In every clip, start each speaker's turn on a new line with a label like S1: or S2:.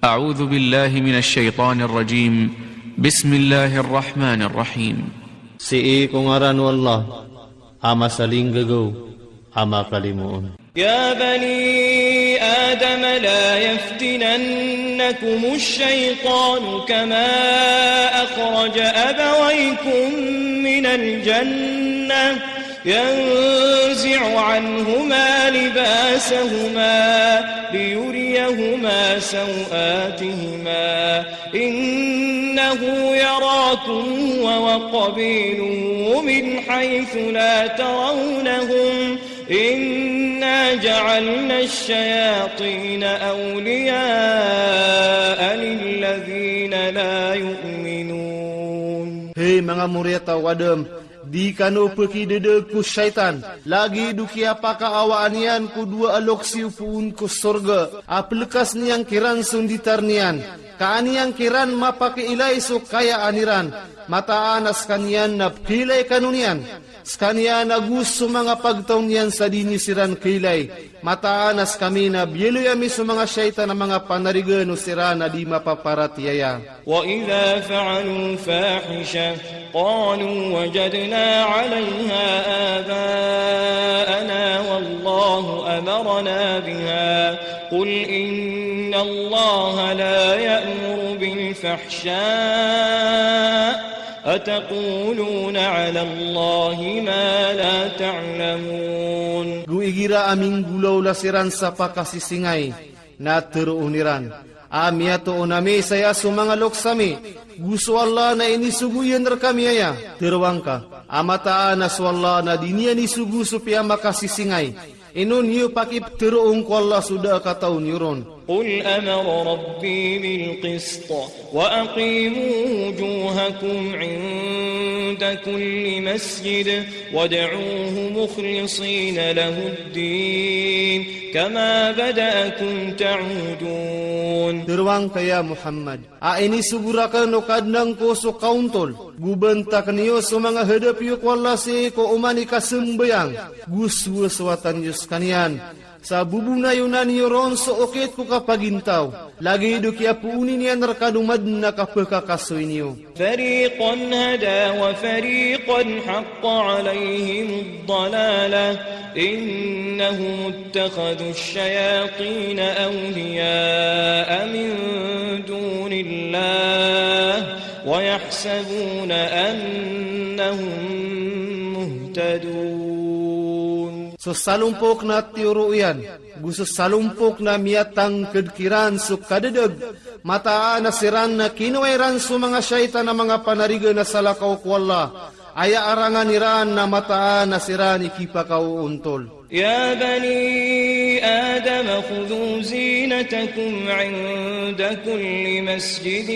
S1: أعوذ بالله من الشيطان الرجيم. بسم الله الرحمن الرحيم.
S2: Si kung aran wallah, ama saling gagaw, ama kalimuon.
S3: يا بني آدم لا يفتننكم الشيطان كما أخرج أبويكم من الجنة ينزع عنهما لباسهما ليريهما سوآتهما إنه يراكم وقبيله من حيث لا ترونهم إنا جعلنا الشياطين أولياء للذين لا يؤمنون.
S2: Hei mga murid wadam, di kanu pergi dedek ku syaitan. Lagi duki apakah awaan nian ku dua alok siupun ku surga. Aplekas niang kiran sunditar nian. Kaani yang kiran mapake ilai so kaya aniran. Mata anas kanian na pilay kanunian. Skanian agus mga pagtaw niyan sa dinisiran kilay. Mata anas kami na biyelo yami sa mga syaitan na mga panarigan o sira na di mapaparatiyaya.
S3: وَإِذَا فَعَلُوا فَاحِشَةً قَالُوا وَجَدْنَا عَلَيْهَا آبَاءَنَا وَاللَّهُ أَمَرَنَا بِهَا قُلْ إِنَّ اللَّهَ لَا يَأْمُرُ بِالْفَحْشَاءِ أتقولون على الله ما لا تعلمون.
S2: Guigira aming gulaw lasiran sa pakasisingay na teruuniran. Amiato onami saya sumanga loksami. Gusto Allah na inisuguyan kami aya. Terwangka amataan na swalla na dinia nisugu supaya makasisingay. Inun yu pakip teruung ko Allah sudah kataun yuron.
S3: قل أمر ربي بالقسط وأقيموا وجوهكم عند كل مسجد وادعوه مخلصين له الدين كما بدأكم تعودون.
S2: Terwang kaya Muhammad, ini sugurakan no kadnang ko so kauntol. Gubentak niyo so mga hadap yu ko Allah si ko umani kasembayang. Guswa swatan yus kanian. Sa bubuna yunan yuron so okit ko kapagintaw. Lagi do kya puuni niya narkadumad na kapagkakasoy niyo.
S3: فريقا هدى وفريقا حق عليهم الضلالة إنهم اتخذوا الشياطين أولياء من دون الله ويحسبون أنهم مهتدون.
S2: So salumpok na tiyuro yan. Gusto salumpok na miyatang kedkiran so kadedeg. Mataan na siran na kinuwairan so mga syaitan na mga panariga na salakaw ko Allah. Aya arangan niran na mataan na siran ikipakaw untol.
S3: يا بني آدم خذوا زينتكم عند كل مسجد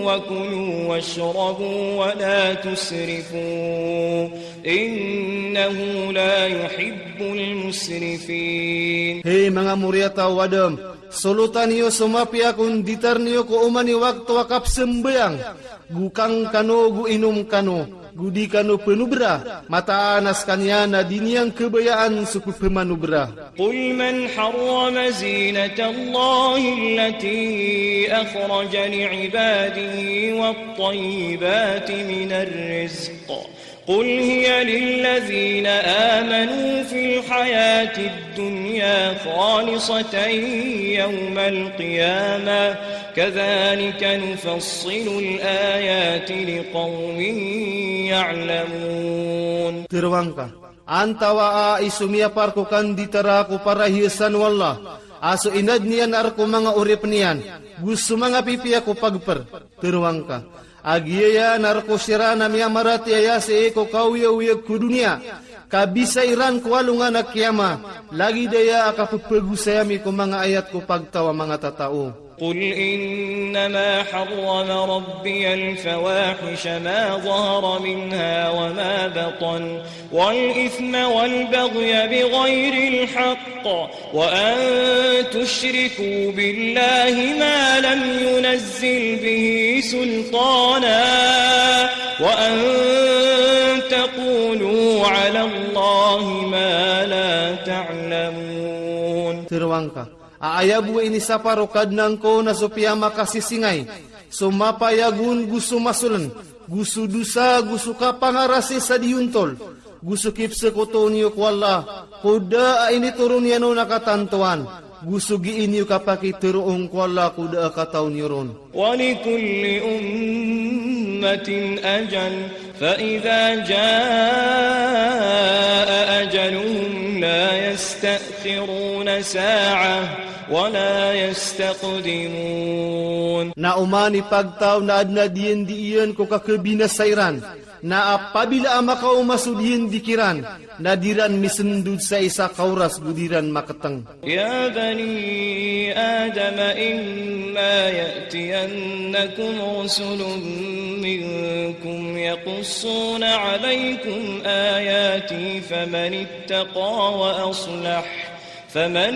S3: وكلوا واشربوا ولا تسرفوا إنه لا يحب المسرفين.
S2: Hei mga muryata wadam, sulutan niyo sumapi akong ditar niyo ko umani waktu wakap sembayang. Gukang kano gu inum kano. Gudi kanu penubra, mata anas kanya na diniyang kebayaan suku pemanubra.
S3: قل من حرم زينة الله التي أخرج لعباده والطيبات من الرزق قل هي للذين آمنوا في الحياة الدنيا خالصة يوم القيامة كذلك نفصل الآيات لقوم يعلمون.
S2: Terwangka, antawa isumia parko kan ditaraku para hiasan wallah. Aso inad niyan arko mga urip niyan. Gusto mga pipi ako pagper. Terwangka, agiya narko sirana miya marati ayase eko kauya-uya ku dunia. Kabisa iran ko alungan na kiyama. Lagi daya akapupagusayami ko mga ayat ko pagtawa mga tatao.
S3: قل إنما حرم ربي الفواحش ما ظهر منها وما بطن والإثم والبغي بغير الحق وأن تشركوا بالله ما لم ينزل به سلطانا وأن تقولوا على الله ما لا تعلمون.
S2: Terwangka, Ayabu ini saparo kadnang ko na supaya makasisingay. Sumapayagun gusto masulan. Gusto dusa, gusto kapangarasi sa diuntol. Gusto kipsa ko to niyo ko Allah. Kuda ini turun yan o nakatantuan. Gusto giin niyo kapakituroong ko Allah kuda kataw niyo ron.
S3: وَلِكُلِّ أُمَّةٍ أَجَلٌ فَإِذَا جَاءَ أَجَلُهُمْ لَا يَسْتَأْخِرُونَ سَاعَةً وَلَا يَسْتَقْدِمُونَ.
S2: Na umani pagtaw na adna diyan ko kakabinasayran. Na apabila makaw masudiyan dikiran, na diran misendud sa isa kauras gudiran makatang.
S3: يا بني آدم إما يأتينكم رسل منكم يقصون عليكم آياتي فمن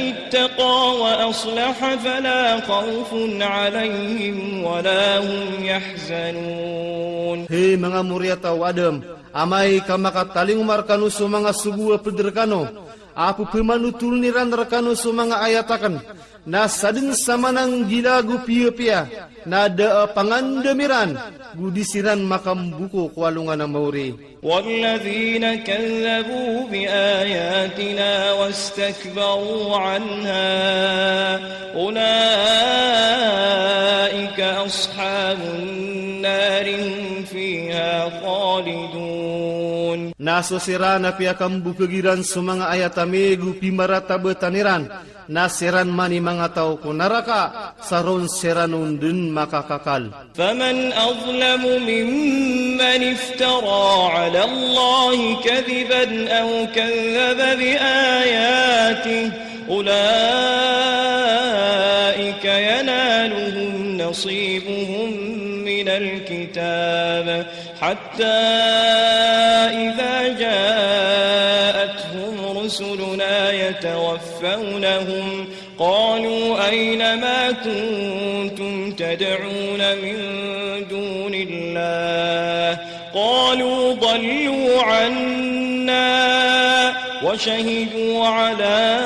S3: اتقى وأصلح فلا خوف عليهم ولا هم يحزنون.
S2: Hei mga muria tau Adam, amai kamakataling markanu so mga subuwa pederkano, apu pemanutul niran rekano so mga ayatakan, na sadin sama nang gilagu pia-pia, na da pangandamiran, gudisiran makambuko kualungan ng mauri.
S3: والذين كذبوا بآياتنا واستكبروا عنها أولئك أصحاب النار هم فيها خالدون.
S2: Naso sirana pia kambu kegiran sumanga ayatamegu pimarata betaniran. Nasiran mani mga tao ko naraka saron siranun dun makakakal.
S3: فمن أظلم ممن افترى على الله كذبا أو كذب بآياته أولئك ينالهم نصيبهم من الكتاب حتى إذا جاءتهم رسلنا يتوفونهم قالوا أين ما كنتم تدعون من دون الله قالوا ضلوا عنا وشهدوا على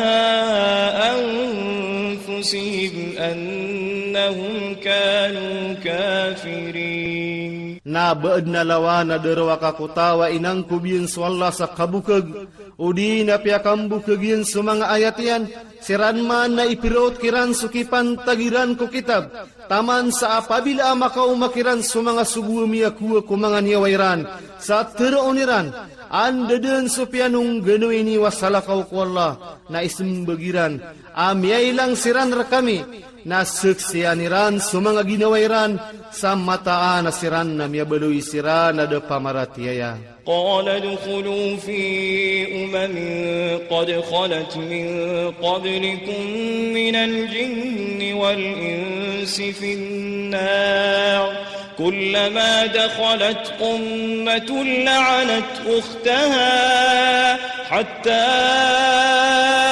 S3: أنفسهم أنهم كانوا كافرين.
S2: Na baad na lawa na darawa kakutawa inang kubiyan swalla sa kabukag. Udi na piakambukagin sa mga ayat yan. Siran man na ipirot kiran sukipan tagiran ko kitab. Taman sa apabila makau makiran sa mga subumiya kuwa ko mga niyawairan. Sa teraoniran. Anda din sa pianong ganoy ni wasalakaw ko Allah na isimbagiran. Amiyay lang siran rakami. Na suksiyaniran sa mga ginawairan sa mataan na siran na miyabaloy siran na da pamaratiyaya.
S3: قال ادخلوا في قد خلت من قبلكم من الجن والإنس في النار كلما دخلت أمة لعنت أختها حتى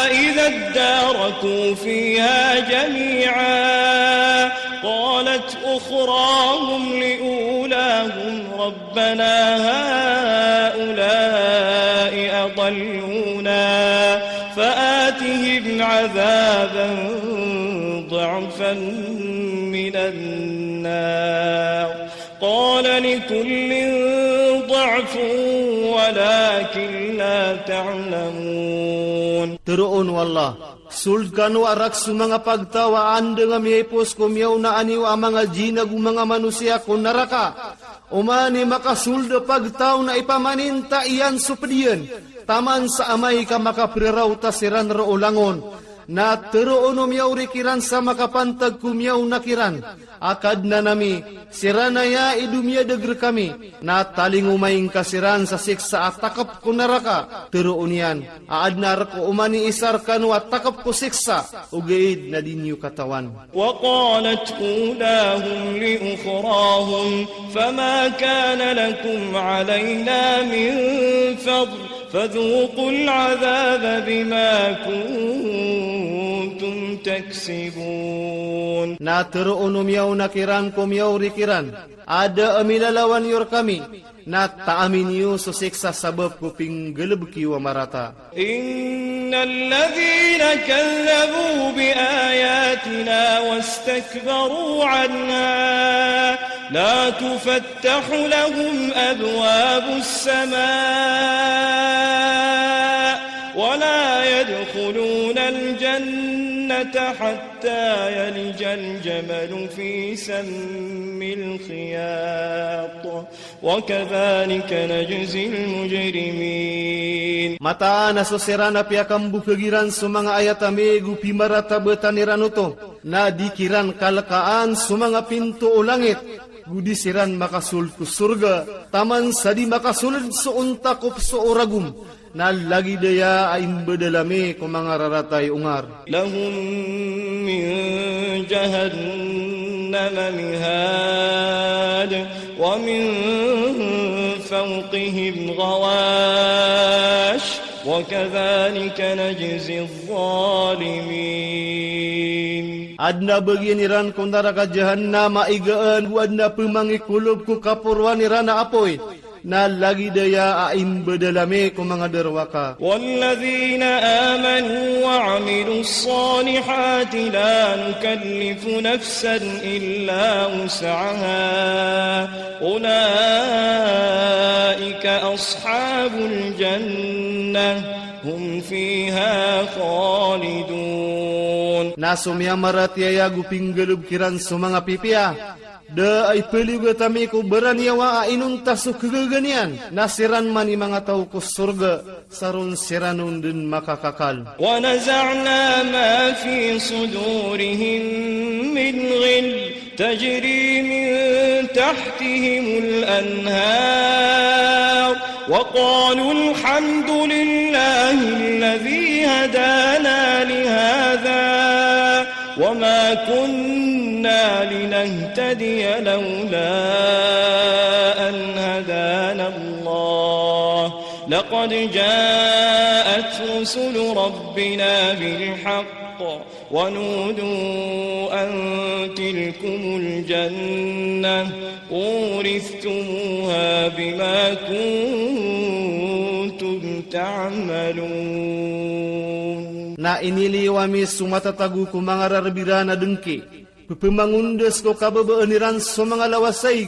S3: إذا اداركوا فيها جميعا قالت أخراهم لأولاهم ربنا هؤلاء أضلونا فآتهم عذابا ضعفا من النار قال لكل ضعف ولكن لا تعلمون.
S2: Teroon wallah, sulkano arak su mga pagtawaan dengan miyepos kumiyaw na aniw ang mga jinag mga manusia ko naraka. Umani makasulda pagtaw na ipamaninta iyan supediyan. Taman sa amay ka makapriraw tasiran raulangon. Na teroon umiyaw rikiran sa makapantag kumiyaw na kiran. Akad na nami, siranaya idumya degre kami. Na taling umaying kasiran sa siksa at takap ko naraka. Teroon yan, aad na rako umani isar kanu at takap ko siksa. Ugaid na dinyo katawan.
S3: وقالت أولاهم لأخراهم فما كان لكم علينا من فضل فذوقوا العذاب بما كنتم كنتم تكسبون.
S2: Na teruunum yaw nakiran kum yaw rikiran. Ada amilalawan yor kami. Na taamin yu susiksa sabab kuping gelebki wa marata.
S3: إن الذين كذبوا بآياتنا واستكبروا عنها لا تفتح لهم أبواب السماء ولا يدخلون الجنة حتى يلج الجمل في سم الخياط وكذلك نجزي المجرمين.
S2: Mata na susirana piakam bukagiran sumanga ayat amigu pimarata betaniran uto. Na dikiran kalakaan sumanga pintu o langit. Gudisiran makasul ku surga. Taman sadi makasulid suuntakup suoragum. Na lagi daya aim bedalami kumanga raratay ungar.
S3: Lahum min jahannam mihad wa min fawqihim ghawash wa kadhalika najzi adh-dhalimin. Adna
S2: bagianiran kundara ka jahannam maigaan adna pemangikulub ku kapurwanirana apoy. Na lagi daya aim bedalami ko mga derwaka.
S3: والذين آمنوا وعملوا الصالحات لا نكلف نفسا إلا وسعها أولئك أصحاب الجنة هم فيها خالدون.
S2: Nasumya maratiaya guping gelub kiran sumanga pipia. Da ay peliga tami ko beraniawa inung tasuk kegeganian. Nasiran mani mga tao ko surga. Sarun siranun din makakakal.
S3: ونزعنا ما في صدورهم من غل تجري من تحتهم الأنهار وقالوا الحمد لله الذي هدانا لهذا وما كنا لنهتدي لولا أن هدانا الله لقد جاءت رسل ربنا بالحق ونودوا أن تلكم الجنة أورثتموها بما كنتم تعملون.
S2: Na iniliwami sumatatagu ko mga rarbirana dengki. Pupemangundes ko kababaaniran so mga lawasay.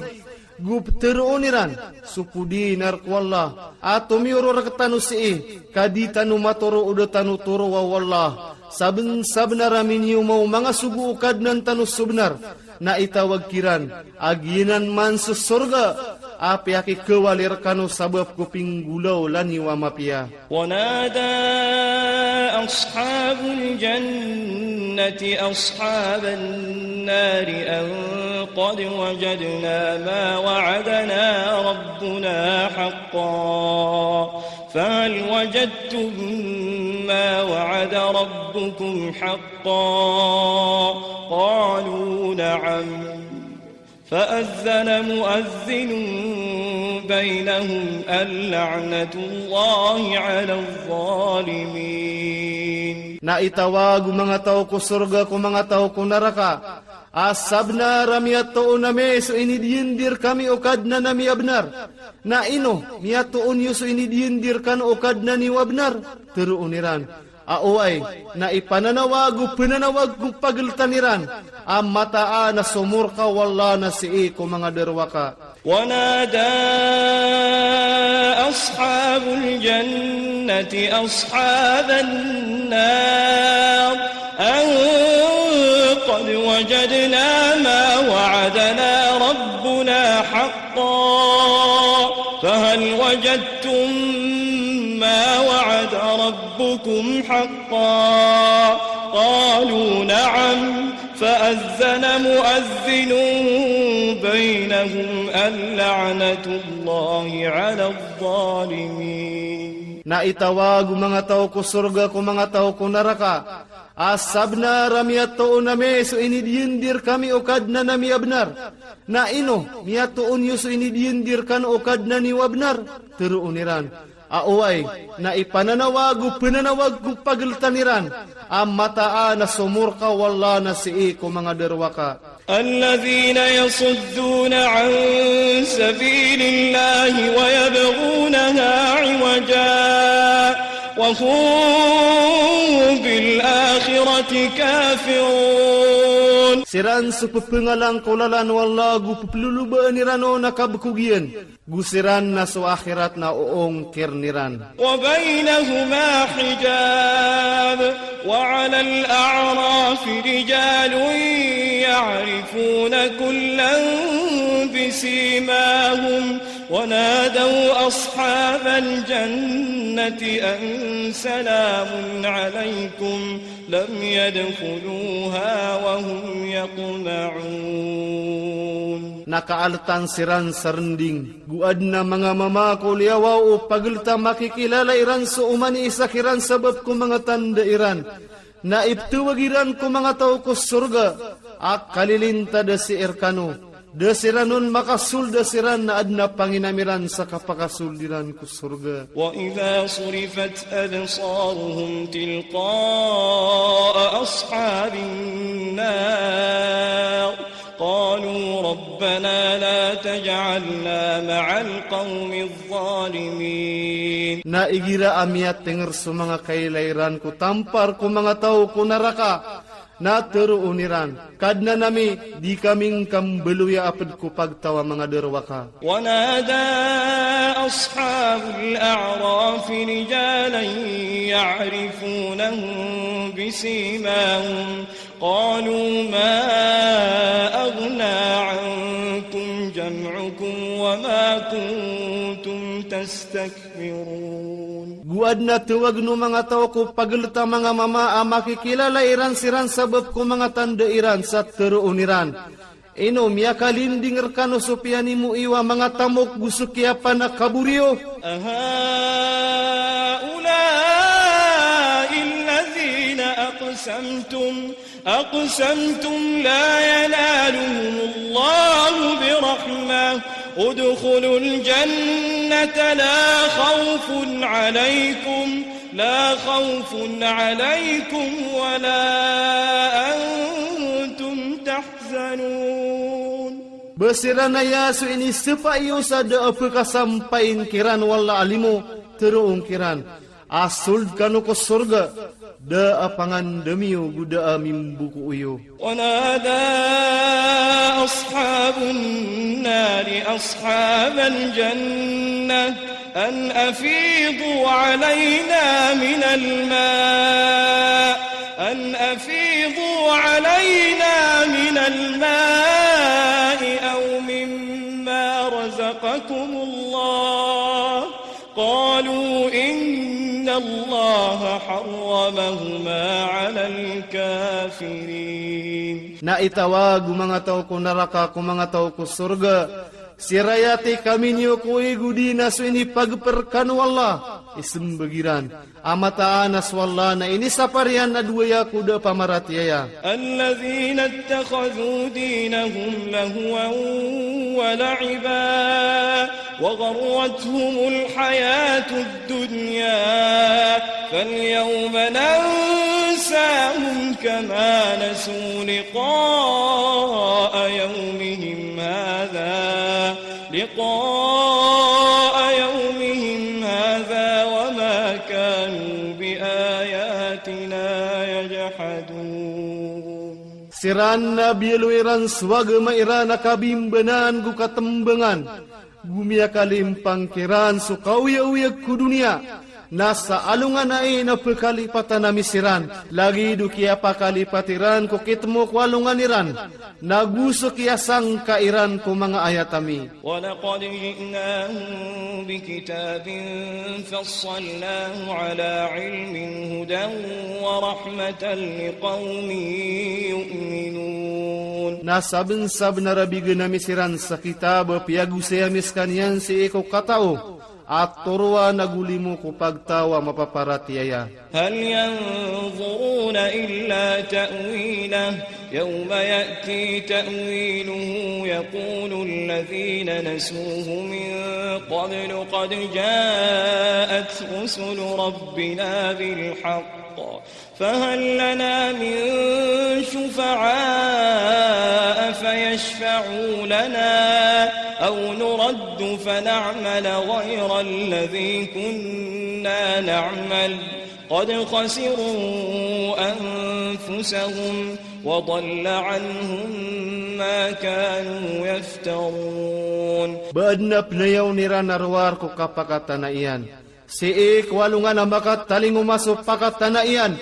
S2: Gupterooniran supudi narkwalla. Ato miuro rakatano si kaditano matoro udo tanu turo wawalla. Saben ramin yumaw mga sugu ukad ng tanu subnar. Na itawag kiran aginan man sa surga. Api aki kewalir kanu sabab kuping gulaw lani wa mapia.
S3: ونادى أصحاب الجنة أصحاب النار أن قد وجدنا ما وعدنا ربنا حقا فهل وجدتم ما وعد ربكم حقا قالوا نعم فأذن مؤذن بينهم اللعنة الله على الظالمين.
S2: Na itawag mga tao ko surga ko mga tao ko naraka. Asabna ramiyat to nami so inidindir kami ukad na nami abnar. Na ino miyatoon yu so inidindir kan ukad na ni wabnar. Teruuniran. Aoay, na ipananawagu pinanawag kong pagltaniran. Ang mataa na sumurka wala na si ko mga derwaka.
S3: ونادى أصحاب الجنة أصحاب النار أن قد وجدنا ما وعدنا ربنا حقا فهل وجدتم ما وعد ربكم حقا قالوا نعم فأذن مؤذن بينهم اللعنة الله على الظالمين.
S2: Na itawag mga tao ko surga ko mga tao ko naraka. Asabna ramiyat to nami so inidindir kami ukad na nami abnar. Na ino miyatoon yu so inidindir kan ukad na ni wabnar. Teruuniran. Aaway, na ipananawagu pananawag ko pagltaniran, mataa na sumurka wala na si ko mga derwaka.
S3: الذين يصدون عن سبيل الله ويبغونها عوجا وهم بالآخرة كافرون.
S2: Siran supupengalang kulalan wala gu pupulubaan nirano na kabkugian. Gusiran na sa akhirat na uong kirniran.
S3: وبينهما حجاب وعلى الأعراف رجال يعرفون كلا بسيماهم ونادوا أصحاب الجنة أن سلام عليكم لم يدخلوها وهم يطمعون.
S2: Nakaaltan siran sarending, guad na mga mamako liyawaw o paglta makikilala iran sa umani isakiran sabab ko mga tandairan. Na iptuwagiran ko mga tao ko surga, kalilinta da si Erkano. Da siranon makasul da siran na adna panginamiran sa kapakasuldiran ko surga.
S3: وإذا صرفت أبصارهم تلقاء أصحاب النار قالوا ربنا لا تجعلنا مع القوم الظالمين.
S2: Naigira amiat tenger sa mga kailairan ko tampar ko mga tao ko naraka na teruuniran. Kadna nami di kaming kambeluya apad ko pagtawa mga derwaka.
S3: ونادى أصحاب الأعراف رجالا يعرفونهم بسيماهم قالوا ما أغنى عنكم جمعكم وما كنتم تستكبرون.
S2: Guad na tuwag no mga tao ko paglta mga mama makikilala iran siran sabab ko mga tandairan sa teruuniran. Ino miya kalinding erkano sopiani mo iwa mga tamok gusukya pa na kaburyo.
S3: أهؤلاء الذين أقسمتم لا ينالهم الله برحمة ادخلوا الجنة لا خوف عليكم ولا أنتم تحزنون.
S2: Besirana yasu ini sepayo sada apakah sampain kiran wala alimu teruung kiran. Asul kanu ko surga da apangan demiu guda mimbuku uyu.
S3: ونادى أصحاب النار أصحاب الجنة أن أفيضوا علينا من الماء أو مما رزقكم الله قالوا إن الله حرمهما على الكافرين.
S2: Naitawag mga tao ko naraka ko mga tao ko surga. Sirayati kami niyo ko igudi na so ini pagperkan wala isembegiran. Amataan as wala na ini saparian na duya kuda pamaratiaya.
S3: الذين اتخذوا دينهم لهوا ولعبا وغرتهم الحياة الدنيا فاليوم ننساهم كما نسوا لقاء يومهم هذا وما كانوا بآياتنا يجحدون.
S2: Siran na biluiran swag mairana kabimbanan gu katembengan. Gumia kalimpang kiran sukauya-uya ku dunia. Nasa alungan ay na pekalipatan na misiran. Lagi dukia pakalipatiran ko kitmo ko alunganiran. Naguso kia sang kairan ko mga ayatami.
S3: وَلَقَدْ جِئْنَاهُمْ بِكِتَابٍ فَصَّلْنَاهُ عَلَى عِلْمٍ هُدًى وَرَحْمَةً لِقَوْمٍ يُؤْمِنُونَ.
S2: Nasabin-sab na rabigan na misiran sa kitab piagu saya miskanyan si ikaw katao. At turwa nagulimu ko pagtawa mapaparatiaya.
S3: هل ينظرون إلا تأويله يوم يأتي تأويله يقول الذين نسوه من قبل قد جاءت رسل ربنا بالحق فهل لنا من شفعاء فيشفعوا لنا أو نرد فنعمل غير الذي كنا نعمل قد خسروا أنفسهم وضل عنهم ما كانوا يفترون.
S2: Baadna pnayaw nira narwar ko kapakatana iyan. Siik walungan na makataling umasok pakatana iyan.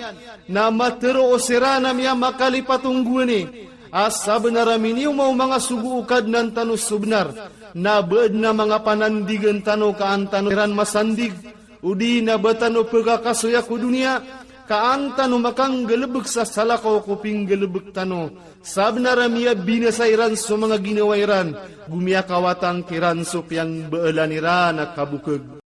S2: Na matero o sirana miya makalipatungguan Asa benaramin mau mga suguukad ng tano subnar. Na baadna mga panandigan tano kaantano iran masandig. Udi na batano pagkakasuya ko dunia. Kaantano makang galabag sa salakaw kuping galabag tano. Sabnaramiya binasairan so mga ginawairan. Gumiyakawatang kiran so piyang baalaniran at kabukag.